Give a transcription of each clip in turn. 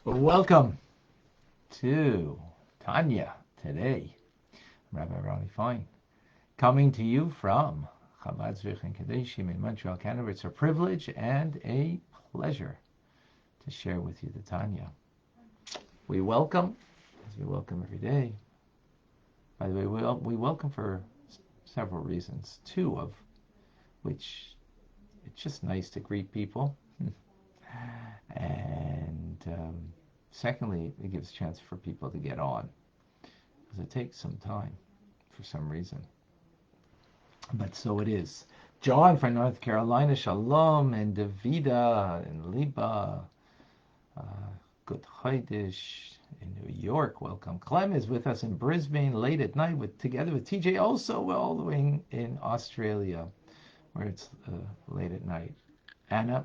Welcome to Tanya Today. Rabbi Ronnie Fine, coming to you from Chabad Zrich and Kadeshim in Montreal, Canada. It's a privilege and a pleasure to share with you the Tanya. We welcome, as we welcome every day. By the way, we welcome for several reasons, two of which it's just nice to greet people. And secondly, it gives a chance for people to get on, because it takes some time for some reason. But so it is. John from North Carolina, Shalom, and Davida and Liba, Good Chodesh in New York, welcome. Clem is with us in Brisbane late at night, together with TJ, also all the way in Australia, where it's late at night. Anna,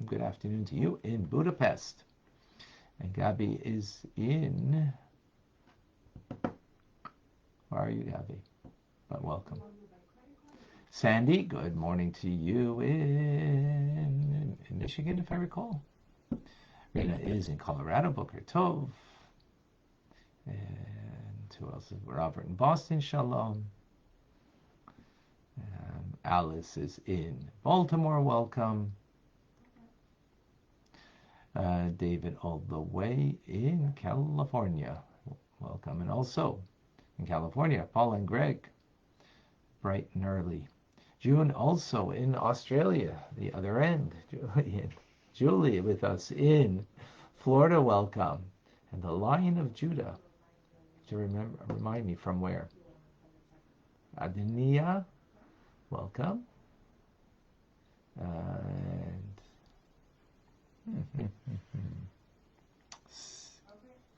good afternoon to you in Budapest. And Gabi is in... Where are you, Gabi? But welcome. Sandy, good morning to you in Michigan, if I recall. Rena is in Colorado, Boker Tov. And who else is Robert in Boston, Shalom. Alice is in Baltimore, welcome. David all the way in California, welcome. And also in California, Paul and Greg, bright and early. June also in Australia, the other end. Julie with us in Florida, welcome. And the Lion of Judah, to remind me from where? Adenia, welcome. And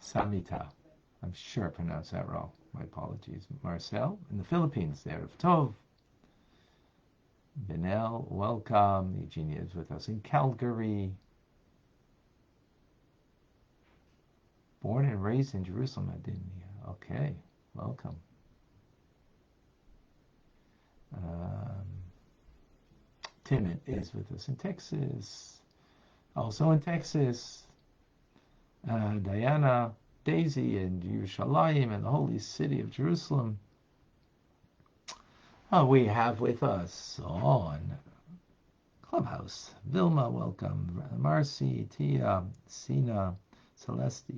Samita, I'm sure I pronounced that wrong. My apologies. Marcel in the Philippines, there of Tov. Benel, welcome. Eugenia is with us in Calgary. Born and raised in Jerusalem, Adenia. Okay, welcome. Timon is with us in Texas. Also in Texas, Diana, Daisy, and Yerushalayim, and the holy city of Jerusalem. We have with us on Clubhouse, Vilma, welcome. Marcy, Tia, Sina, Celeste,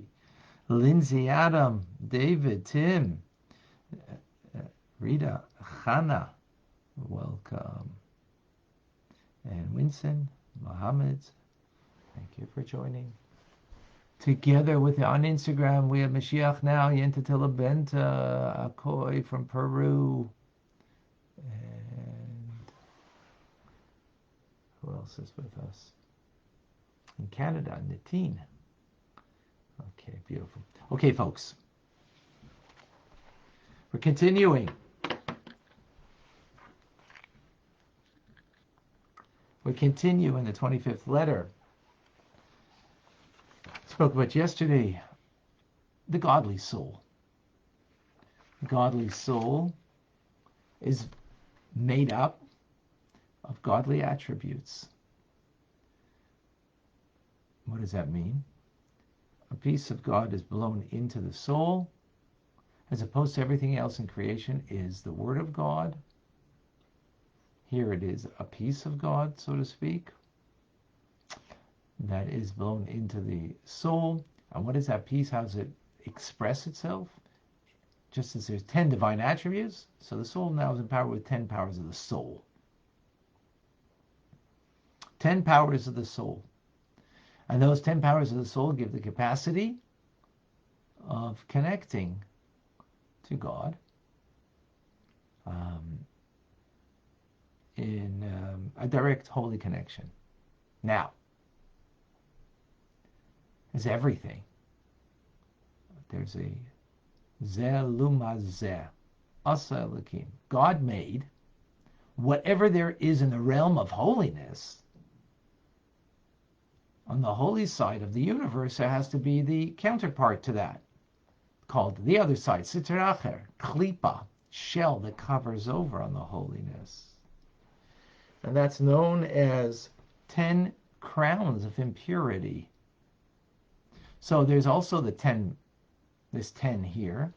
Lindsay, Adam, David, Tim, Rita, Hannah, welcome. And Winston, Mohammed, thank you for joining. Together with on Instagram, we have Mashiach Now, Yenta Tilabenta, Akoy from Peru. And who else is with us? In Canada, Natine. Okay, beautiful. Okay, folks. We're continuing. We continue in the 25th letter. Spoke about yesterday, the godly soul. The godly soul is made up of godly attributes. What does that mean? A piece of God is blown into the soul, as opposed to everything else in creation is the Word of God. Here it is a piece of God, so to speak, that is blown into the soul. And what is that piece? How does it express itself? Just as there's 10 divine attributes, so the soul now is empowered with 10 powers of the soul. 10 powers of the soul. And those 10 powers of the soul give the capacity of connecting to God in a direct holy connection. Now, as everything, there's a Zeh Luma Zeh, Asa Elokim. God made whatever there is in the realm of holiness. On the holy side of the universe, there has to be the counterpart to that, called the other side, Sitra Acher, Klipa, shell that covers over on the holiness. And that's known as 10 crowns of impurity. So there's also the 10, this 10 here,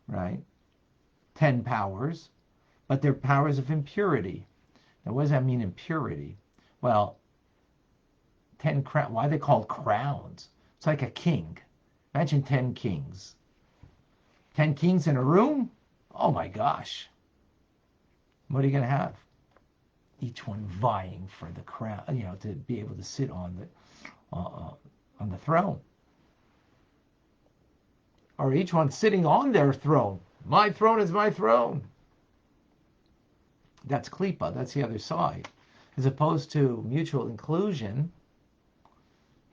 right? 10 powers, but they're powers of impurity. Now, what does that mean, impurity? Well, 10 crown. Why are they called crowns? It's like a king. Imagine 10 kings. 10 kings in a room? Oh my gosh. What are you going to have? Each one vying for the crown, to be able to sit on the throne. Or each one sitting on their throne. My throne is my throne. That's klipa. That's the other side. As opposed to mutual inclusion,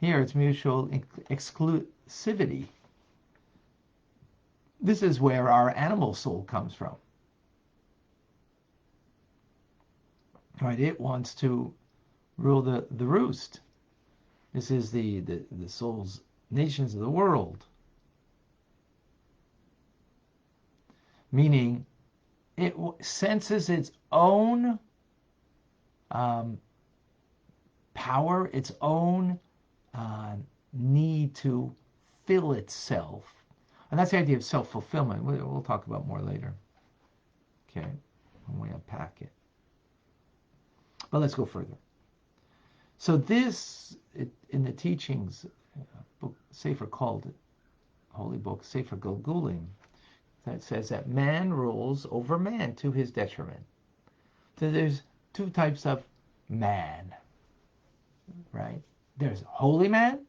here it's mutual exclusivity. This is where our animal soul comes from. Right? It wants to rule the roost. This is the soul's nations of the world. Meaning it senses its own power, its own need to fill itself. And that's the idea of self-fulfillment. We'll talk about more later. Okay, when we unpack it. But let's go further. So this, in the teachings, book Sefer called, holy book, Sefer Gilgulim, that says that man rules over man to his detriment. So there's two types of man, right? There's holy man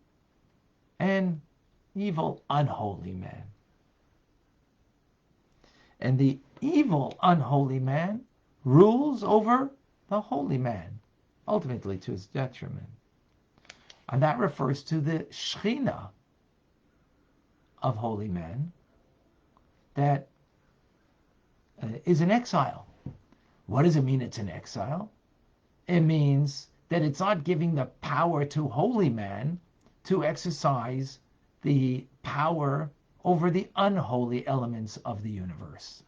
and evil, unholy man. And the evil, unholy man rules over the holy man, ultimately to his detriment. And that refers to the Shekhinah of holy men that is in exile. What does it mean it's in exile? It means that it's not giving the power to holy man to exercise the power over the unholy elements of the universe.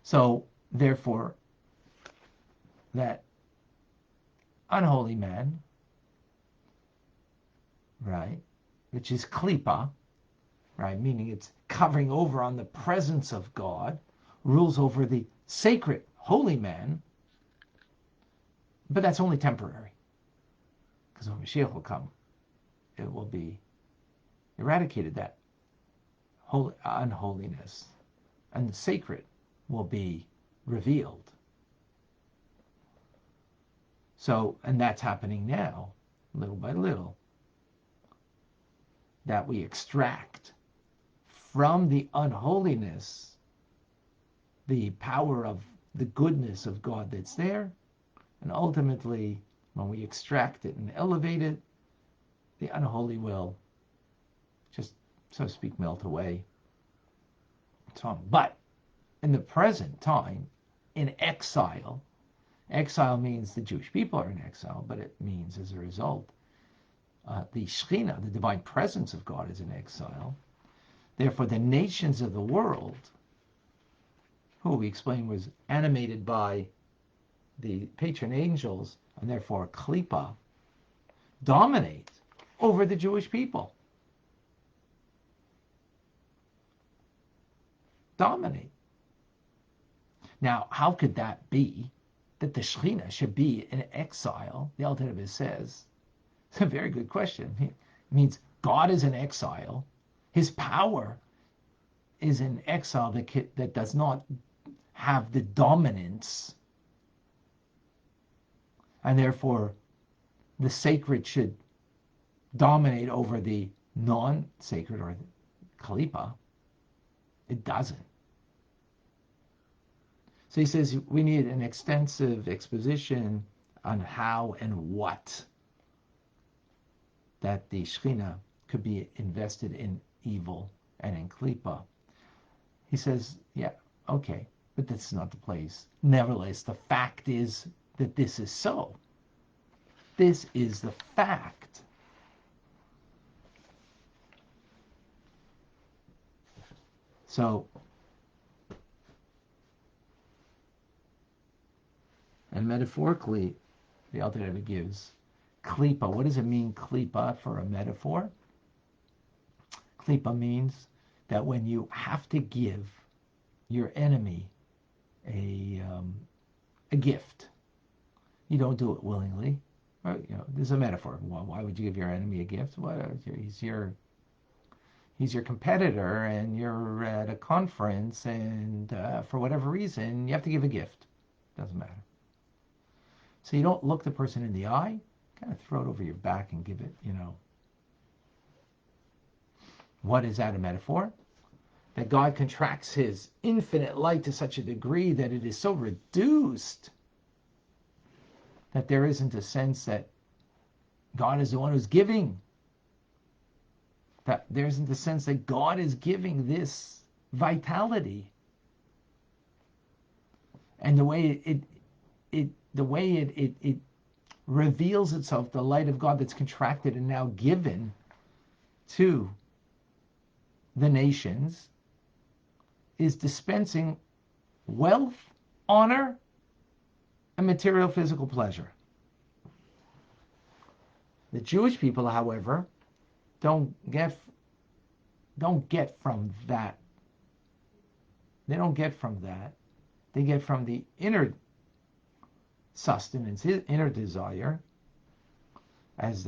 So, therefore, that unholy man, right, which is klipa, right, meaning it's covering over on the presence of God, rules over the sacred holy man, but that's only temporary. Because when Mashiach will come, it will be eradicated, that unholiness, and the sacred will be revealed. So, and that's happening now, little by little, that we extract from the unholiness the power of the goodness of God that's there, and ultimately, when we extract it and elevate it, the unholy will just, so to speak, melt away. But in the present time, in exile, exile means the Jewish people are in exile, but it means as a result, the Shekhinah, the divine presence of God, is in exile. Therefore, the nations of the world, who we explained was animated by the patron angels, and therefore klipa, dominate over the Jewish people. Dominate. Now, how could that be, that the Shekhinah should be in exile? The Alter Rebbe says, it's a very good question. It means God is in exile. His power is in exile that does not have the dominance. And therefore, the sacred should dominate over the non-sacred, or the klipa. It doesn't. So he says we need an extensive exposition on how and what that the Shekhinah could be invested in evil and in klipa. He says, yeah, okay, but this is not the place. Nevertheless, the fact is that this is so. This is the fact. So, and metaphorically, the Alter Rebbe gives Klipa. What does it mean, klipa, for a metaphor? Klipa means that when you have to give your enemy a gift, you don't do it willingly. Right? This is a metaphor. Why would you give your enemy a gift? He's your competitor, and you're at a conference, and for whatever reason, you have to give a gift. Doesn't matter. So you don't look the person in the eye, kind of throw it over your back and give it, What is that a metaphor? That God contracts his infinite light to such a degree that it is so reduced that there isn't a sense that God is the one who's giving. That there isn't the sense that God is giving this vitality. And the way it reveals itself, the light of God that's contracted and now given to the nations, is dispensing wealth, honor, and material physical pleasure. The Jewish people, however, don't get from that. They don't get from that. They get from the inner sustenance, his inner desire, as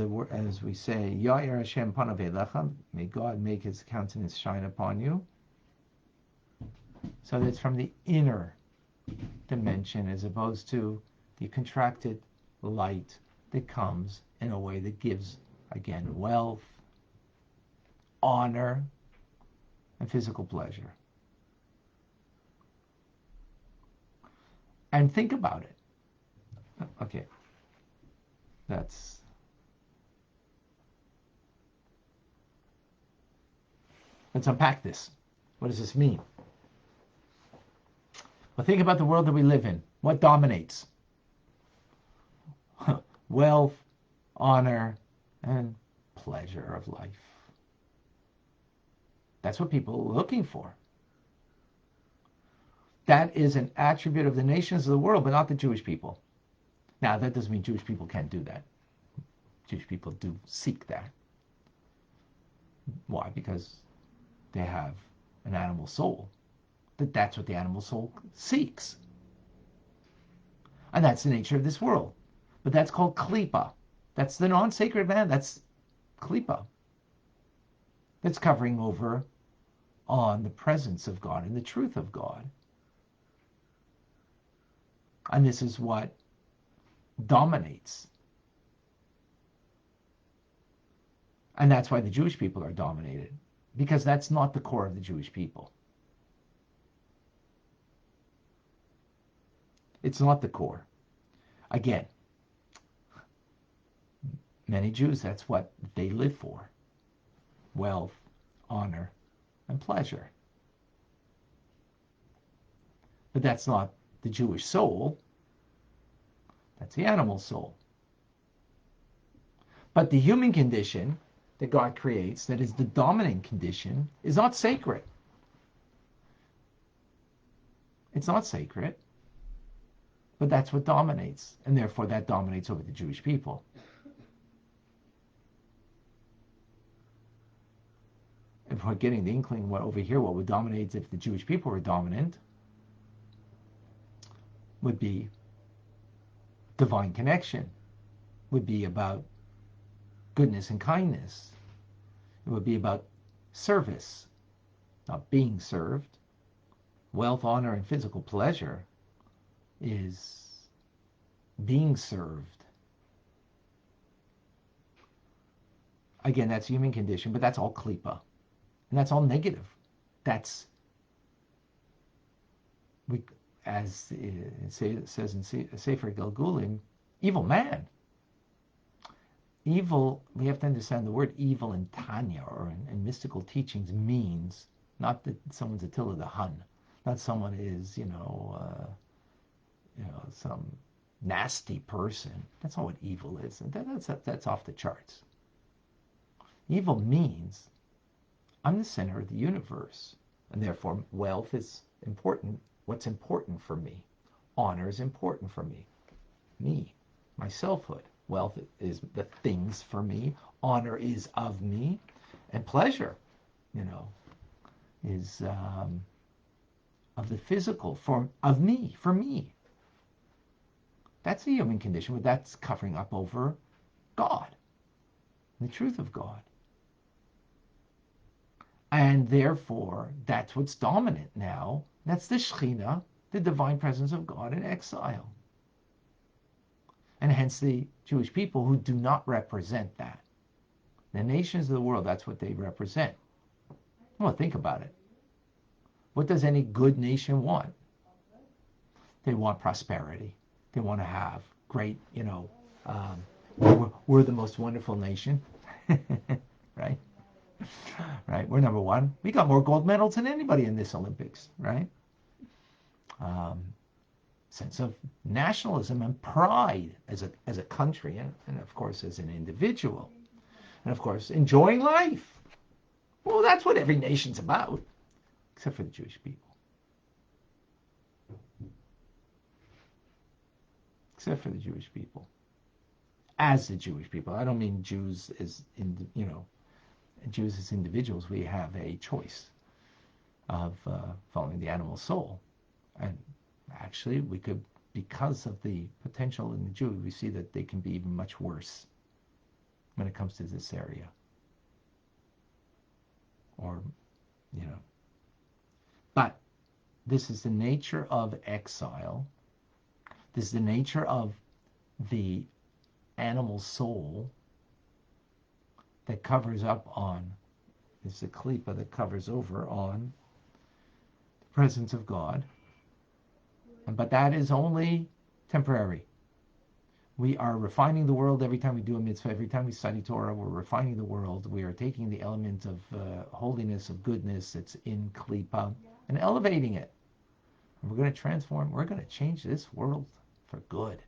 we say, Ya'ir Hashem panav elecha, may God make his countenance shine upon you. So that's from the inner dimension, as opposed to the contracted light that comes in a way that gives, again, wealth, honor, and physical pleasure. And think about it. Okay. Let's unpack this. What does this mean? Well, think about the world that we live in. What dominates? Wealth, honor, and pleasure of life. That's what people are looking for. That is an attribute of the nations of the world, but not the Jewish people. Now, that doesn't mean Jewish people can't do that. Jewish people do seek that. Why? Because they have an animal soul. That's what the animal soul seeks. And that's the nature of this world. But that's called klipa. That's the non-sacred man. That's klipa. That's covering over on the presence of God and the truth of God. And this is what dominates. And that's why the Jewish people are dominated. Because that's not the core of the Jewish people. It's not the core. Again, many Jews, that's what they live for. Wealth, honor, and pleasure. But that's not the Jewish soul. That's the animal soul. But the human condition that God creates, that is the dominant condition, is not sacred. It's not sacred. But that's what dominates, and therefore that dominates over the Jewish people. If we're getting the inkling over here, what would dominate if the Jewish people were dominant would be divine connection, would be about goodness and kindness. It would be about service, not being served. Wealth, honor, and physical pleasure is being served. Again, that's human condition, but that's all klipa. And that's all negative. That's, as it says in Sefer Gilgulim, evil man. Evil, we have to understand the word evil in Tanya or in mystical teachings means not that someone's Attila the Hun, not someone is, some nasty person. That's not what evil is. And that's off the charts. Evil means I'm the center of the universe, and therefore wealth is important. What's important for me? Honor is important for me. Me, my selfhood. Wealth is the things for me. Honor is of me. And pleasure, is of the physical form of me, for me. That's the human condition, but that's covering up over God, the truth of God. And therefore, that's what's dominant now. That's the Shekhinah, the divine presence of God in exile. And hence the Jewish people who do not represent that. The nations of the world, that's what they represent. Well, think about it. What does any good nation want? They want prosperity. They want to have great, we're the most wonderful nation, right? Right, we're number one. We got more gold medals than anybody in this Olympics, right? Sense of nationalism and pride as a country, and of course as an individual, and of course enjoying life. Well, that's what every nation's about, except for the Jewish people. Except for the Jewish people. As the Jewish people. I don't mean Jews as Jews as individuals. We have a choice of following the animal soul. And actually, we could, because of the potential in the Jew, we see that they can be even much worse when it comes to this area. Or, But this is the nature of exile. This is the nature of the animal soul that covers up on, it's the klipa that covers over on the presence of God. But that is only temporary. We are refining the world every time we do a mitzvah, every time we study Torah, we're refining the world. We are taking the element of holiness, of goodness that's in klipa and elevating it. And we're going to transform, we're going to change this world for good.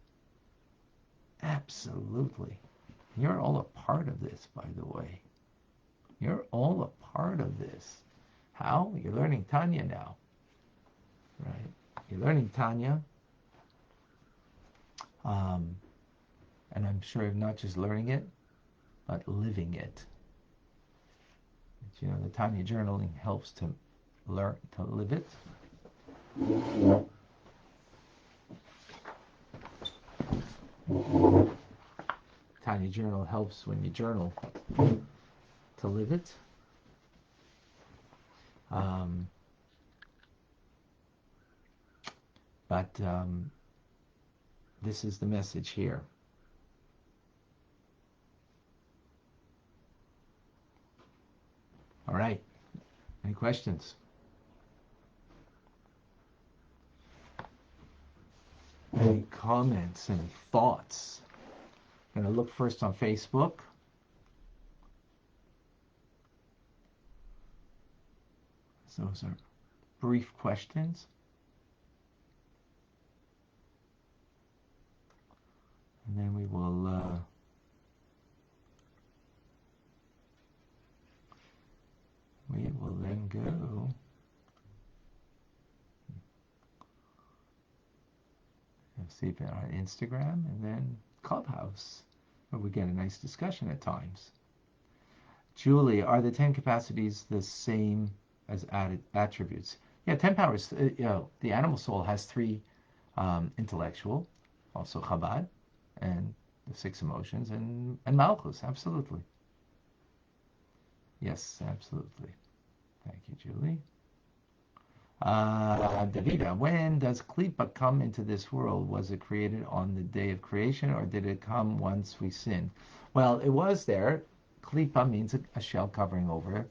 Absolutely. You're all a part of this, by the way. You're all a part of this. How? You're learning Tanya now. Right? You're learning Tanya. And I'm sure not just learning it, but living it. The Tanya journaling helps to learn to live it. Tanya journal helps when you journal to live it. But this is the message here. All right. Any questions? Any comments? Any thoughts? I'm going to look first on Facebook. So those are brief questions. And then we will then go and see if on Instagram and then Clubhouse, where we get a nice discussion at times. Julie, are the 10 capacities the same as added attributes? Yeah, 10 powers. The animal soul has 3 intellectual, also Chabad, and the 6 emotions, and Malchus, absolutely. Yes, absolutely. Thank you, Julie. Davida, when does Klipa come into this world? Was it created on the day of creation, or did it come once we sinned? Well, it was there. Klipa means a shell covering over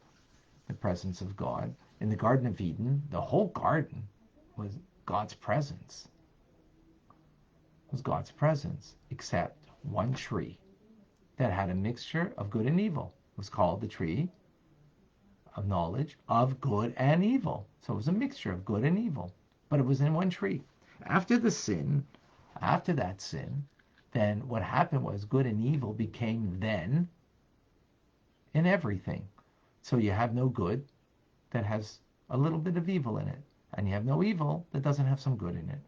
the presence of God. In the Garden of Eden, the whole garden was God's presence. It was God's presence, except one tree that had a mixture of good and evil. It was called the tree of knowledge of good and evil. So it was a mixture of good and evil, but it was in one tree. After that sin, then what happened was good and evil became then in everything. So you have no good that has a little bit of evil in it, and you have no evil that doesn't have some good in it.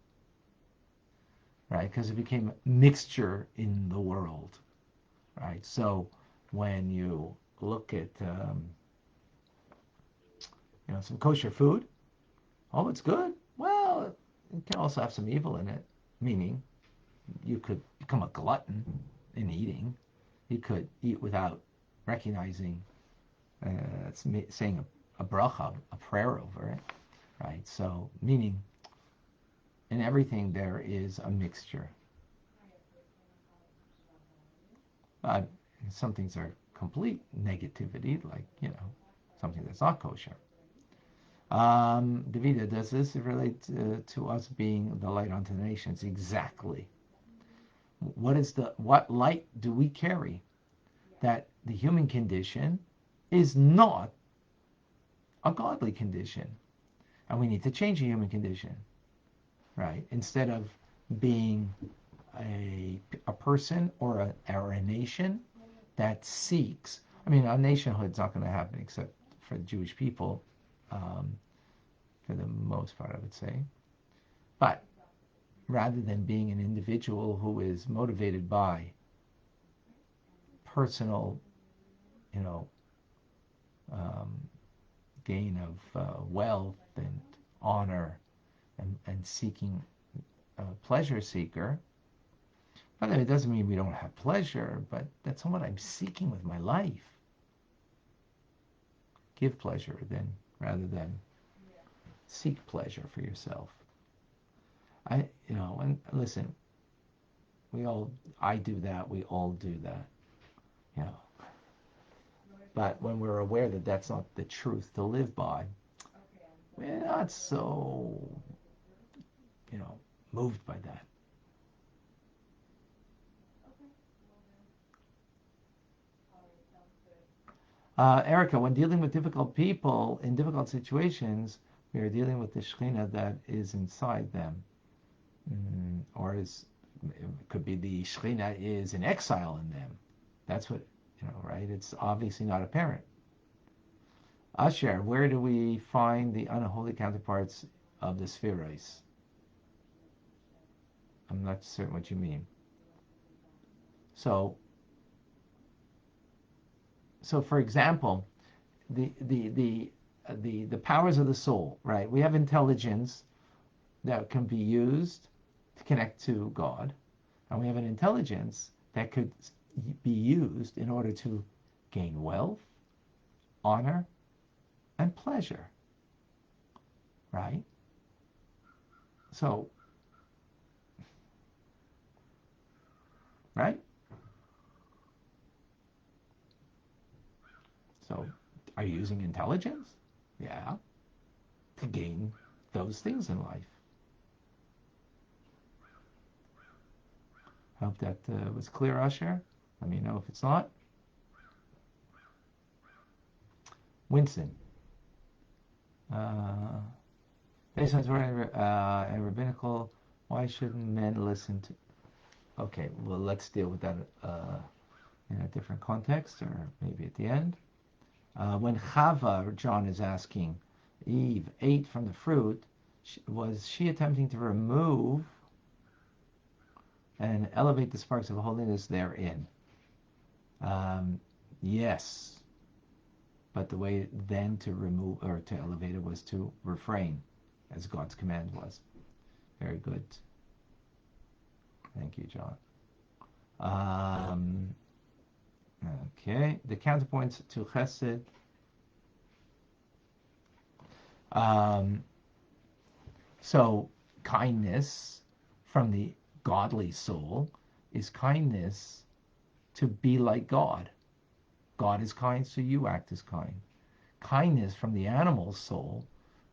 right? Because it became a mixture in the world, right? So when you look at some kosher food, oh, it's good. Well, it can also have some evil in it, meaning you could become a glutton in eating. You could eat without recognizing, saying a bracha, a prayer over it, right? So, meaning in everything there is a mixture. Some things are complete negativity, like, something that's not kosher. Davida, does this relate to us being the light unto the nations? Exactly. What light do we carry? That the human condition is not a godly condition. And we need to change the human condition, right? Instead of being a person or a nation that seeks, a nationhood's not going to happen except for the Jewish people, for the most part, I would say. But rather than being an individual who is motivated by personal, gain of wealth and honor and seeking a pleasure seeker. By the way, it doesn't mean we don't have pleasure, but that's not what I'm seeking with my life. Give pleasure rather than seek pleasure for yourself. And listen, I do that, we all do that, But when we're aware that that's not the truth to live by, we're not so, moved by that. Erica, when dealing with difficult people in difficult situations, we are dealing with the Shekhinah that is inside them. Or it could be the Shekhinah is in exile in them. That's what, right? It's obviously not apparent. Asher, where do we find the unholy counterparts of the spheres? I'm not certain what you mean. So for example, the powers of the soul, right? We have intelligence that can be used to connect to God, and we have an intelligence that could be used in order to gain wealth, honor, and pleasure, right? So, right? So, are you using intelligence? Yeah, to gain those things in life. Hope that was clear, Usher. Let me know if it's not. Winston. Based on and rabbinical, why shouldn't men listen to? Okay, well, let's deal with that in a different context, or maybe at the end. When Chava, John is asking, Eve ate from the fruit, was she attempting to remove and elevate the sparks of holiness therein? Yes. But the way then to remove or to elevate it was to refrain, as God's command was. Very good. Thank you, John. Okay, the counterpoints to Chesed. So kindness from the godly soul is kindness to be like God. God is kind, so you act as kind. Kindness from the animal soul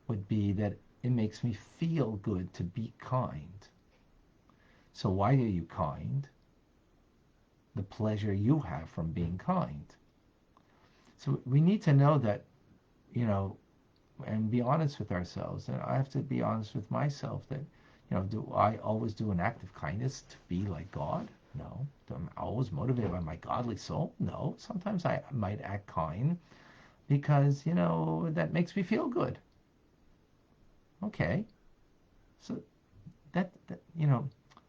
would be that it makes me feel good to be kind. So why are you kind? The pleasure you have from being kind. So we need to know that, and be honest with ourselves. And I have to be honest with myself that, do I always do an act of kindness to be like God? No. Am I always motivated by my godly soul? No. Sometimes I might act kind because, that makes me feel good. Okay. So that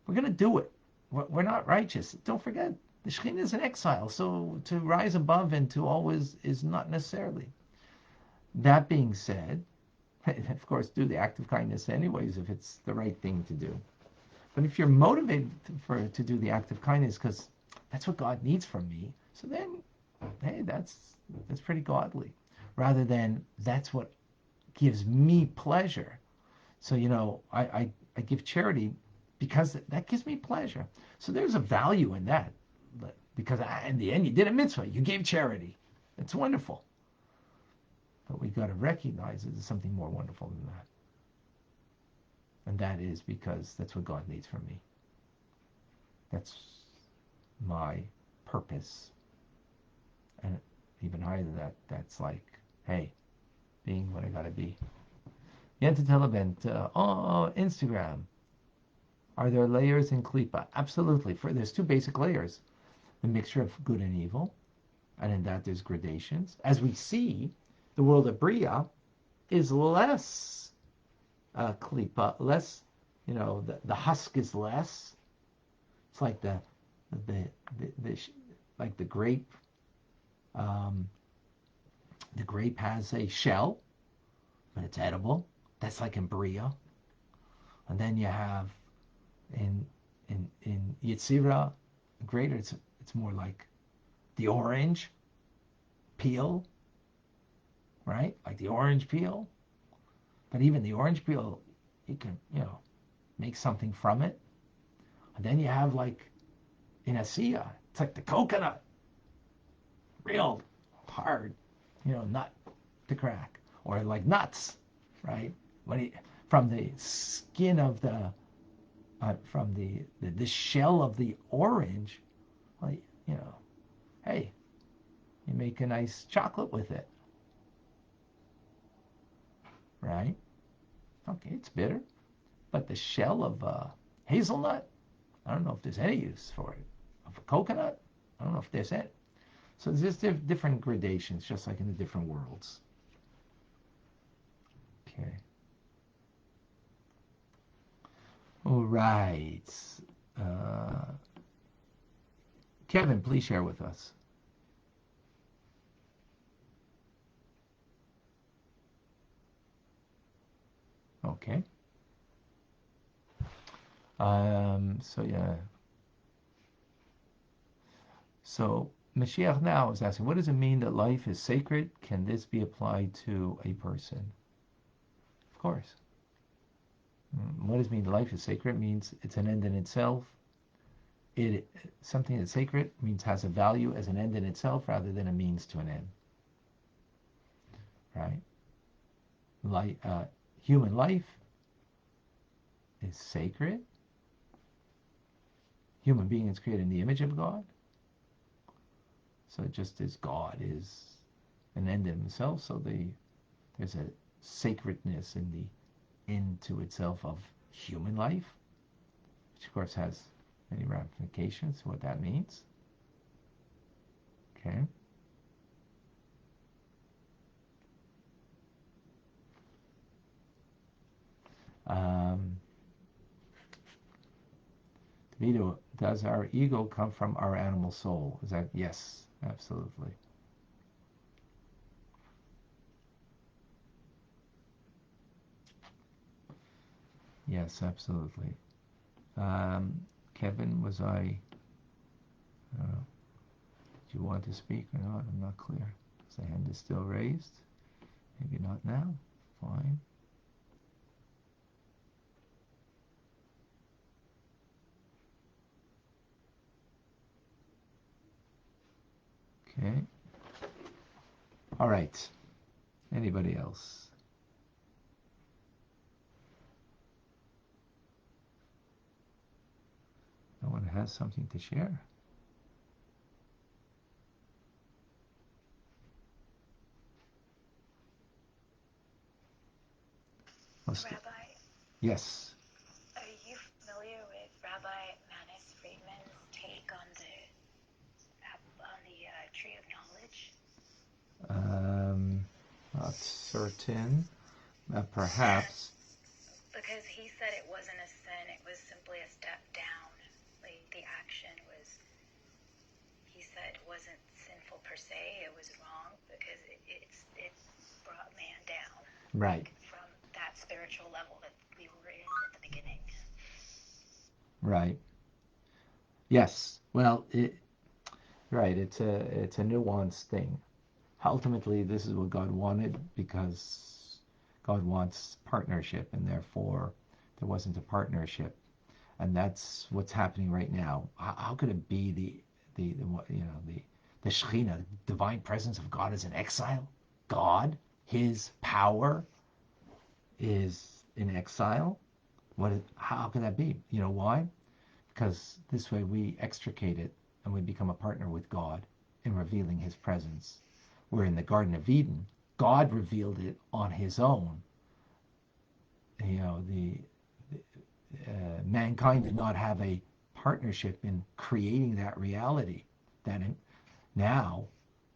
We're going to do it. We're not righteous. Don't forget, the Shekhinah is in exile, so to rise above and to always is not necessarily. That being said, of course, do the act of kindness anyways if it's the right thing to do. But if you're motivated to do the act of kindness because that's what God needs from me, so then, hey, that's pretty godly. Rather than that's what gives me pleasure. So, I give charity because that gives me pleasure. So there's a value in that. Because in the end, you did a mitzvah. You gave charity. It's wonderful. But we've got to recognize that there's something more wonderful than that. And that is because that's what God needs from me. That's my purpose. And even higher than that, that's like, hey, being what I got to be. Yenta event. Instagram. Are there layers in Klippa? Absolutely. There's two basic layers. The mixture of good and evil. And in that there's gradations. As we see, the world of Bria is less Klippa, less, the husk is less. It's like the like the grape. The grape has a shell, but it's edible. That's like in Bria. And then you have in Yetzirah, greater, it's more like the orange peel, right? Like the orange peel. But even the orange peel, you can, make something from it. And then you have like in Asiya, it's like the coconut. Real hard, nut to crack. Or like nuts, right? From the skin of from the shell of the orange, well, hey, you make a nice chocolate with it, right? Okay, it's bitter, but the shell of hazelnut, I don't know if there's any use for it. Of a coconut, I don't know if there's any. So there's just different gradations, just like in the different worlds. Okay. All right. Kevin, please share with us. Okay. So yeah. So Mashiach now is asking, what does it mean that life is sacred? Can this be applied to a person? Of course. What does it mean life is sacred? It means it's an end in itself. Something that's sacred means has a value as an end in itself rather than a means to an end. Right? Human life is sacred. Human being is created in the image of God. So just as God is an end in himself, so there's a sacredness in the end to itself of human life, which of course has many ramifications, what that means. Okay. Vito, does our ego come from our animal soul? Is that yes, absolutely. Yes, absolutely. Kevin, do you want to speak or not? I'm not clear. The hand is still raised. Maybe not now. Fine. Okay. All right. Anybody else? No one has something to share? Rabbi? Yes. Are you familiar with Rabbi Manis Friedman's take on the tree of knowledge? Not certain. Perhaps. Because he said it wasn't a sin, it was simply a step down that it wasn't sinful per se, it was wrong because it brought man down. Right. Like, from that spiritual level that we were in at the beginning. Right. Yes. Well, right. It's a nuanced thing. Ultimately, this is what God wanted because God wants partnership, and therefore there wasn't a partnership, and that's what's happening right now. How could it be the Shekhinah, divine presence of God, is in exile? God, His power, is in exile. How can that be? You know why? Because this way we extricate it and we become a partner with God in revealing His presence. Where in the Garden of Eden, God revealed it on His own. Mankind did not have a partnership in creating that reality. Now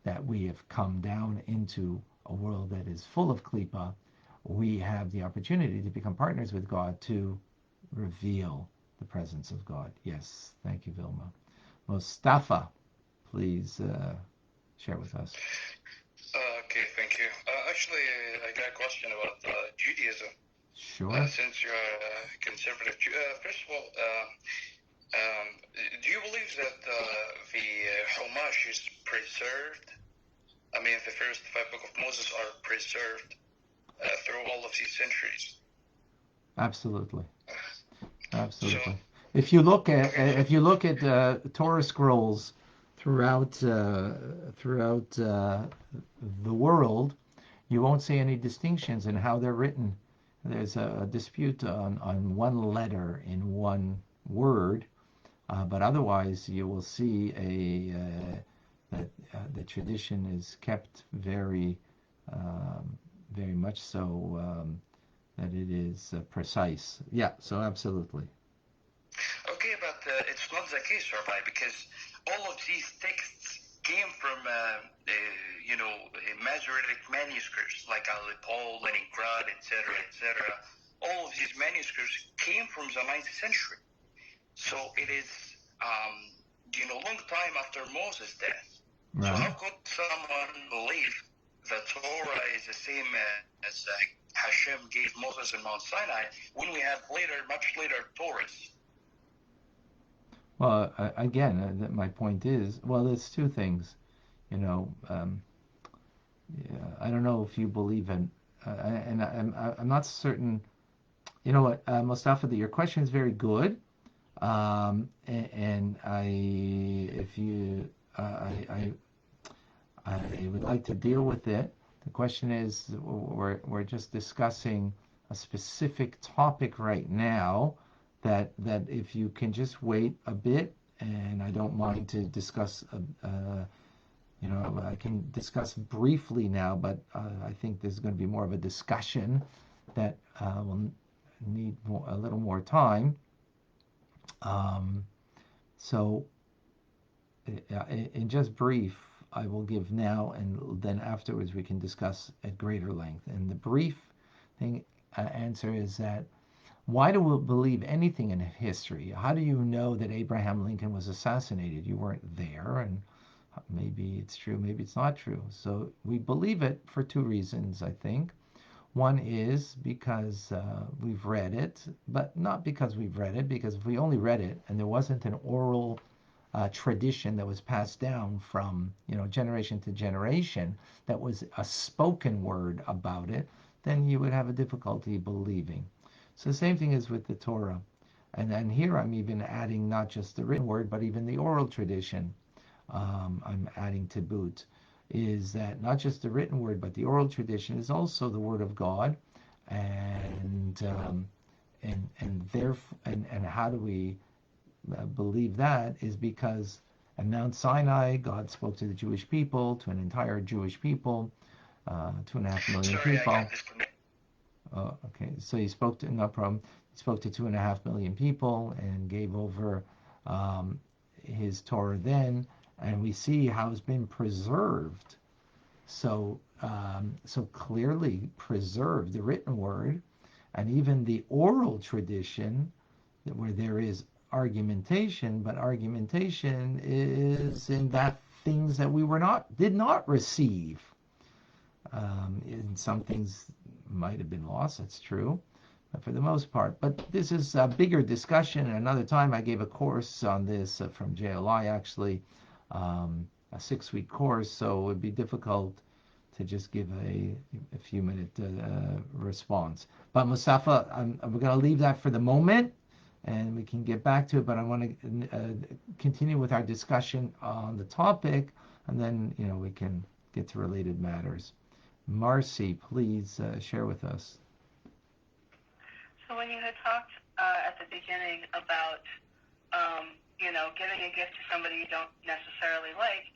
that we have come down into a world that is full of klipa, we have the opportunity to become partners with God to reveal the presence of God. Yes, thank you, Vilma. Mustafa, please share with us. Okay, thank you. Actually, I got a question about Judaism. Sure. Since you're a conservative Jew, first of all, do you believe that the Chumash is preserved? I mean, the first 5 books of Moses are preserved through all of these centuries. Absolutely. Absolutely. So, If you look at Torah scrolls throughout the world, you won't see any distinctions in how they're written. There's a dispute on one letter in one word, but otherwise you will see that the tradition is kept very much so, that it is precise. Yeah, so absolutely. okay, but it's not the case, Rabbi, because all of these texts came from, Masoretic manuscripts like Paul, Leningrad, etc., etc. All of these manuscripts came from the 9th century. So it is, long time after Moses' death. Right. So how could someone believe that Torah is the same as Hashem gave Moses in Mount Sinai when we have much later Torahs? Well, again, my point is, well, there's two things. I don't know if you believe in, and I'm not certain. You know what, Mustafa, your question is very good, and I would like to deal with it. The question is, we're just discussing a specific topic right now. That if you can just wait a bit, and I don't mind to discuss. I can discuss briefly now, but I think there's going to be more of a discussion that will need a little more time. So, in just brief, I will give now, and then afterwards we can discuss at greater length. And the brief answer is that, why do we believe anything in history? How do you know that Abraham Lincoln was assassinated? You weren't there, and maybe it's true, maybe it's not true. So we believe it for two reasons, I think. One is because we've read it, but not because we've read it, because if we only read it and there wasn't an oral tradition that was passed down from generation to generation, that was a spoken word about it, then you would have a difficulty believing. So the same thing is with the Torah. And then here I'm even adding not just the written word, but even the oral tradition. I'm adding to boot, is that not just the written word, but the oral tradition is also the word of God. And how do we believe that? Is because at Mount Sinai, God spoke to the Jewish people, to an entire Jewish people, 2.5 million people. Oh, okay. So he spoke to, no problem. He spoke to 2.5 million people and gave over his Torah then, and we see how it's been preserved. So clearly preserved, the written word, and even the oral tradition, where there is argumentation, but argumentation is in that things that we did not receive. And some things might have been lost, that's true, for the most part. But this is a bigger discussion. Another time I gave a course on this from JLI, actually, a 6-week course, so it would be difficult to just give a few-minute response. But Mustafa, we're going to leave that for the moment, and we can get back to it, but I want to continue with our discussion on the topic, and then, we can get to related matters. Marcy, please share with us. So when you had talked at the beginning about, giving a gift to somebody you don't necessarily like,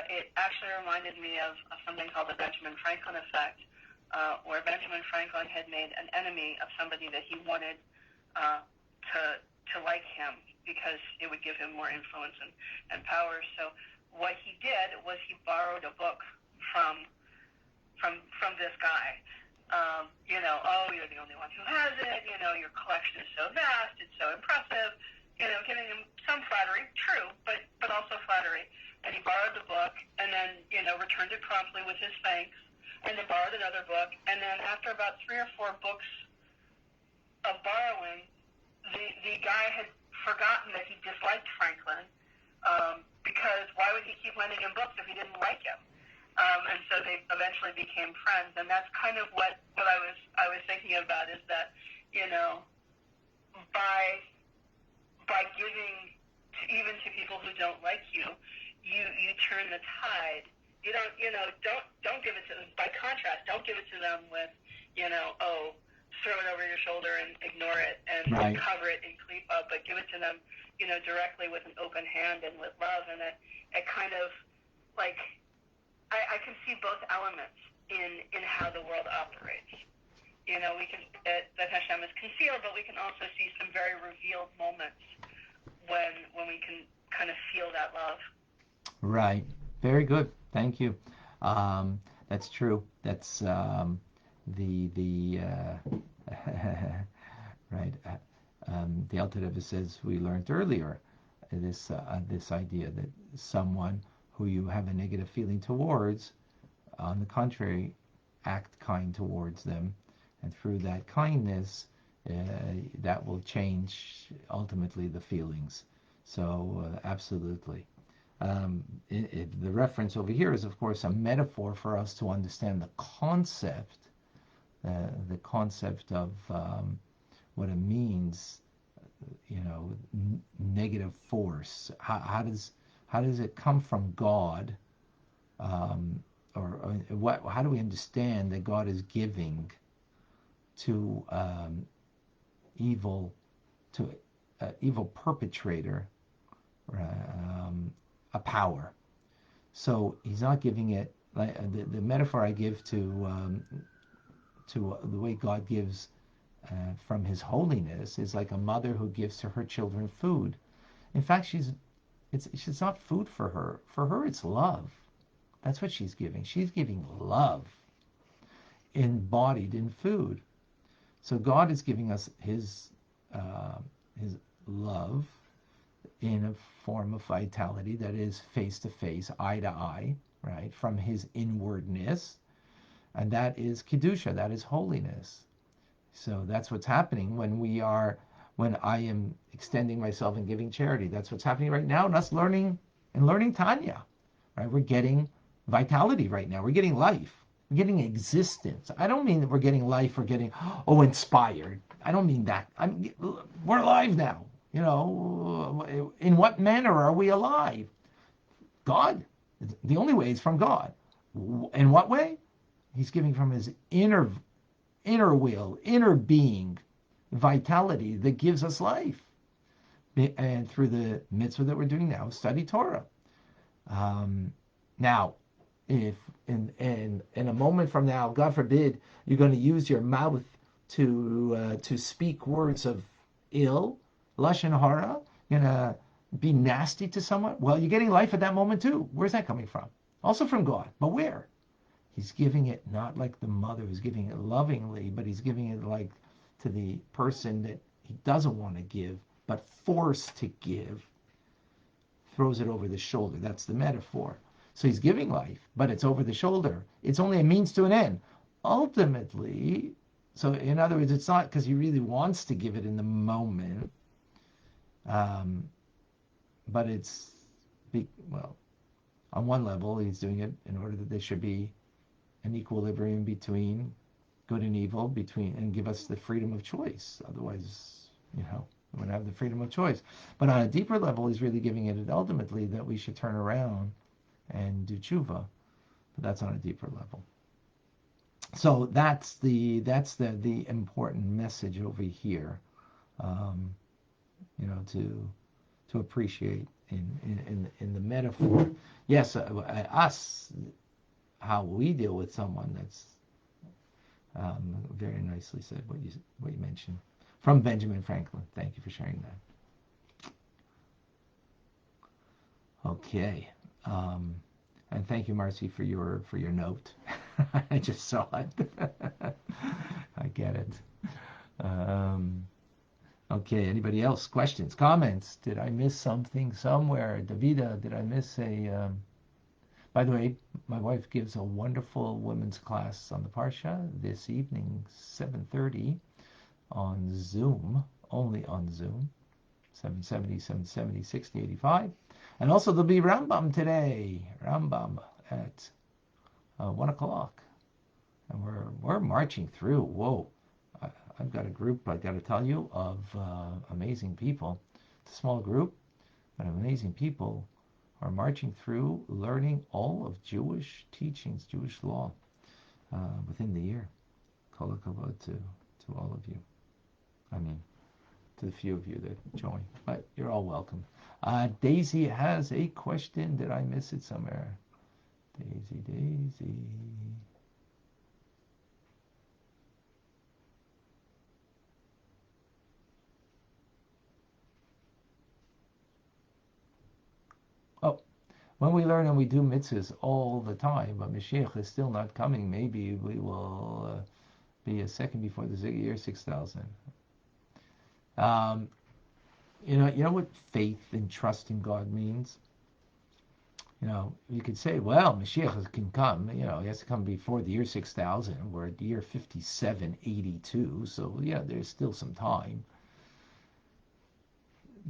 it actually reminded me of something called the Benjamin Franklin effect, where Benjamin Franklin had made an enemy of somebody that he wanted to like him because it would give him more influence and power. So what he did was he borrowed a book from this guy. You're the only one who has it, your collection is so vast, it's so impressive, giving him some flattery, true, but also flattery. And he borrowed the book and then, returned it promptly with his thanks, and then borrowed another book. And then after about 3 or 4 books of borrowing, the guy had forgotten that he disliked Franklin, because why would he keep lending him books if he didn't like him? And so they eventually became friends, and that's kind of what I was thinking about, is that, by giving even to people who don't like you, you turn the tide. You don't give it to them. By contrast, don't give it to them with, throw it over your shoulder and ignore it and Right. cover it and clean up, but give it to them, directly with an open hand and with love, and it kind of like. I can see both elements in how the world operates. We can that Hashem is concealed, but we can also see some very revealed moments when we can kind of feel that love. Right. Very good. Thank you. That's true. That's the right. The Alter Rebbe says we learned earlier this idea that someone who you have a negative feeling towards, on the contrary, act kind towards them, and through that kindness, that will change ultimately the feelings. So absolutely. The reference over here is, of course, a metaphor for us to understand the concept of what it means, negative force. How does it come from God, or what? How do we understand that God is giving to evil perpetrator a power? So he's not giving it like the metaphor I give to the way God gives from His holiness is like a mother who gives to her children food. In fact, it's not food for her. For her, it's love. That's what she's giving. She's giving love embodied in food. So God is giving us His love in a form of vitality that is face to face, eye to eye, right, from His inwardness, and that is kedusha. That is holiness. So that's what's happening when I am extending myself and giving charity. That's what's happening right now, and us learning Tanya, right? We're getting vitality right now. We're getting life. We're getting existence. I don't mean that we're getting life. We're getting inspired. I don't mean that. We're alive now. In what manner are we alive? God. The only way is from God. In what way? He's giving from His inner will, inner being, vitality that gives us life. And through the mitzvah that we're doing now, study Torah. Now, if in a moment from now, God forbid, you're going to use your mouth to speak words of ill, lashon hara, you're going to be nasty to someone, well, you're getting life at that moment too. Where's that coming from? Also from God. But where? He's giving it not like the mother who's giving it lovingly, but He's giving it like to the person that he doesn't want to give, but forced to give throws it over the shoulder. That's the metaphor. So he's giving life, but it's over the shoulder. It's only a means to an end. Ultimately, so in other words, it's not because he really wants to give it in the moment, but it's, well, on one level, he's doing it in order that there should be an equilibrium between good and evil, and give us the freedom of choice. Otherwise, we wouldn't have the freedom of choice. But on a deeper level, he's really giving it ultimately that we should turn around and do tshuva. But that's on a deeper level. So that's the important message over here, to appreciate in the metaphor. Yes, us, how we deal with someone. That's very nicely said what you mentioned from Benjamin Franklin. Thank you for sharing that. Okay, and thank you, Marcy, for your note. I just saw it. I get it. Okay, anybody else? Questions, comments? Did I miss something somewhere? Davida, did I miss a... By the way, my wife gives a wonderful women's class on the Parsha this evening, 7:30, on Zoom, only on Zoom, 770, 60, 85. And also there'll be Rambam today, Rambam at 1 o'clock. And we're marching through. Whoa. I've got a group, I got to tell you, of amazing people. It's a small group, but amazing people are marching through, learning all of Jewish teachings, Jewish law, within the year. Kol hakavod to all of you. I mean, to the few of you that join. But you're all welcome. Daisy has a question. Did I miss it somewhere? Daisy. Oh, when we learn and we do mitzvahs all the time, but Mashiach is still not coming, maybe we will be a second before the year 6000. You know what faith and trust in God means? You could say, well, Mashiach can come, he has to come before the year 6000. We're at the year 5782, so yeah, there's still some time.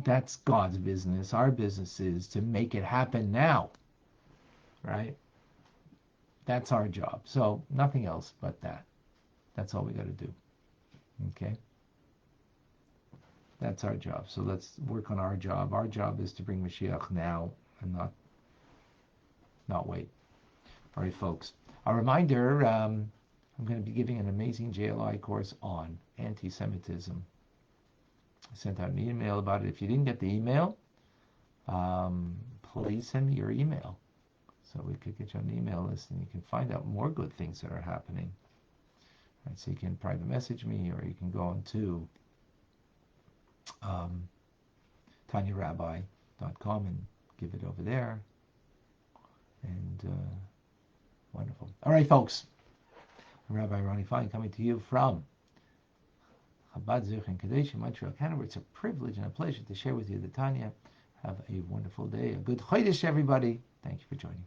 That's God's business. Our business is to make it happen now, right? That's our job. So nothing else but that. That's all we got to do. Okay? That's our job. So let's work on our job. Our job is to bring Mashiach now and not wait. All right, folks. A reminder, I'm going to be giving an amazing JLI course on anti-Semitism. I sent out an email about it. If you didn't get the email, please send me your email so we could get you on the email list and you can find out more good things that are happening. Right, so you can private message me or you can go on to TanyaRabbi.com and give it over there. And wonderful. All right, folks. Rabbi Ronnie Fine coming to you from Chabad Zurich and Kadesh in Montreal, Canada. It's a privilege and a pleasure to share with you the Tanya. Have a wonderful day. A good Chodesh, everybody. Thank you for joining.